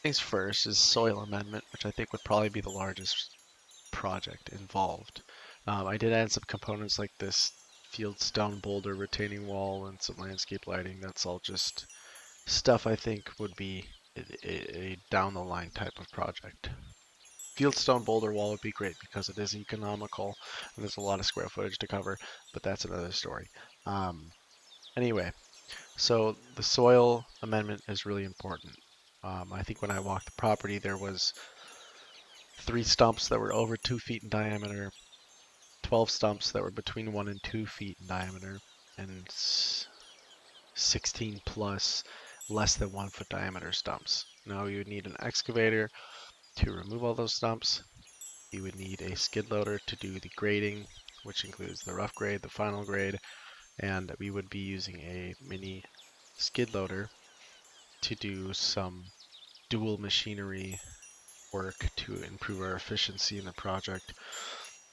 Things first is soil amendment, which I think would probably be the largest project involved. I did add some components like this field stone boulder retaining wall and some landscape lighting. That's all just stuff I think would be a down the line type of project. Fieldstone boulder wall would be great because it is economical and there's a lot of square footage to cover, but that's another story. Um, anyway, so the soil amendment is really important. I think when I walked the property, there was 3 stumps that were over 2 feet in diameter, 12 stumps that were between 1 and 2 feet in diameter, and 16 plus less than 1 foot diameter stumps. Now you would need an excavator to remove all those stumps. You would need a skid loader to do the grading, which includes the rough grade, the final grade, and we would be using a mini skid loader to do some dual machinery work to improve our efficiency in the project.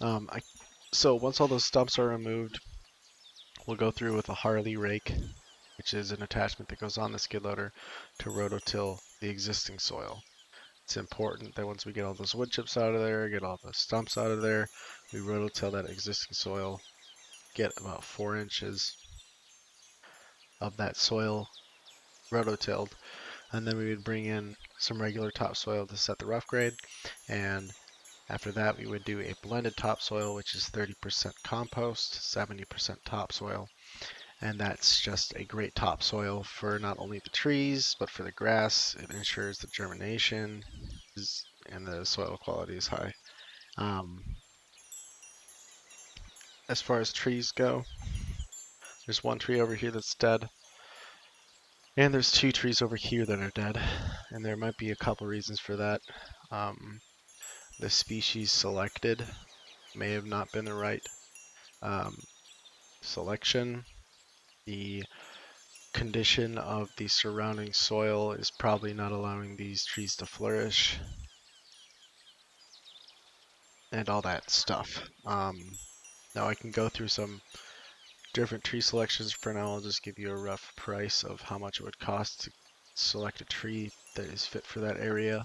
Um, I, so once all those stumps are removed, we'll go through with a Harley rake, which is an attachment that goes on the skid loader to rototill the existing soil. It's important that once we get all those wood chips out of there, get all the stumps out of there, we rototill that existing soil, get about 4 inches of that soil rototilled, and then we would bring in some regular topsoil to set the rough grade, and after that we would do a blended topsoil, which is 30% compost, 70% topsoil, and that's just a great topsoil for not only the trees, but for the grass. It ensures the germination and the soil quality is high. Um, as far as trees go, there's one tree over here that's dead, and there's 2 trees over here that are dead, and there might be a couple reasons for that. Um, the species selected may have not been the right um, selection. The condition of the surrounding soil is probably not allowing these trees to flourish, and all that stuff. Now I can go through some different tree selections. For now, I'll just give you a rough price of how much it would cost to select a tree that is fit for that area.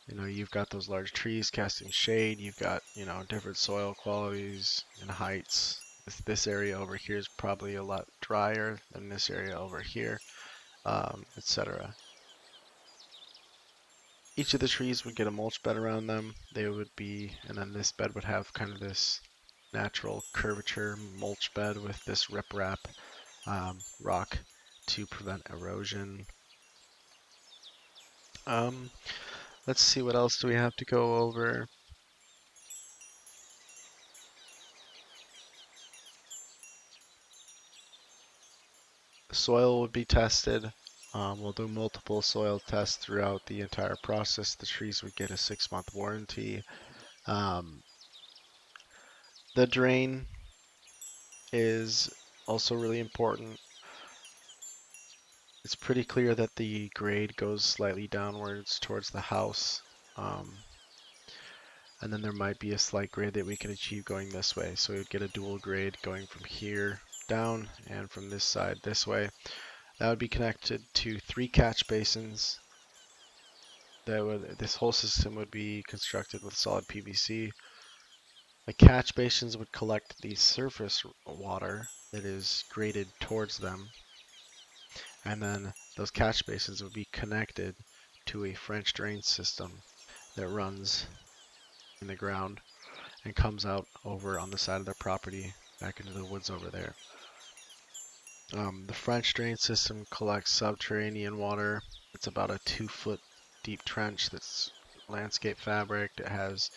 You've got those large trees casting shade. You've got, different soil qualities and heights. This area over here is probably a lot drier than this area over here, etc. Each of the trees would get a mulch bed around them. And then this bed would have kind of this natural curvature mulch bed with this riprap rock to prevent erosion. Let's see, what else do we have to go over? Soil would be tested. We'll do multiple soil tests throughout the entire process. The trees would get a 6-month warranty. Um, the drain is also really important. It's pretty clear that the grade goes slightly downwards towards the house. And then there might be a slight grade that we can achieve going this way. So we'd get a dual grade going from here down and from this side this way. That would be connected to 3 catch basins. This whole system would be constructed with solid PVC. The catch basins would collect the surface water that is graded towards them, and then those catch basins would be connected to a French drain system that runs in the ground and comes out over on the side of their property back into the woods over there. The French drain system collects subterranean water. It's about a 2-foot deep trench that's landscape fabric. It has,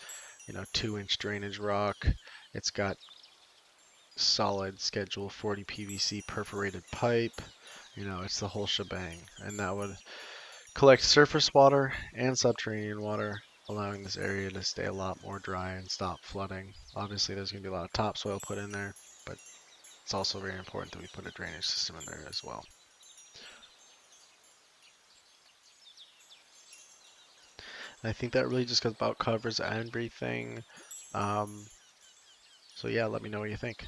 2-inch drainage rock. It's got solid Schedule 40 PVC perforated pipe. It's the whole shebang. And that would collect surface water and subterranean water, allowing this area to stay a lot more dry and stop flooding. Obviously, there's going to be a lot of topsoil put in there, but it's also very important that we put a drainage system in there as well. And I think that really just about covers everything. So yeah, let me know what you think.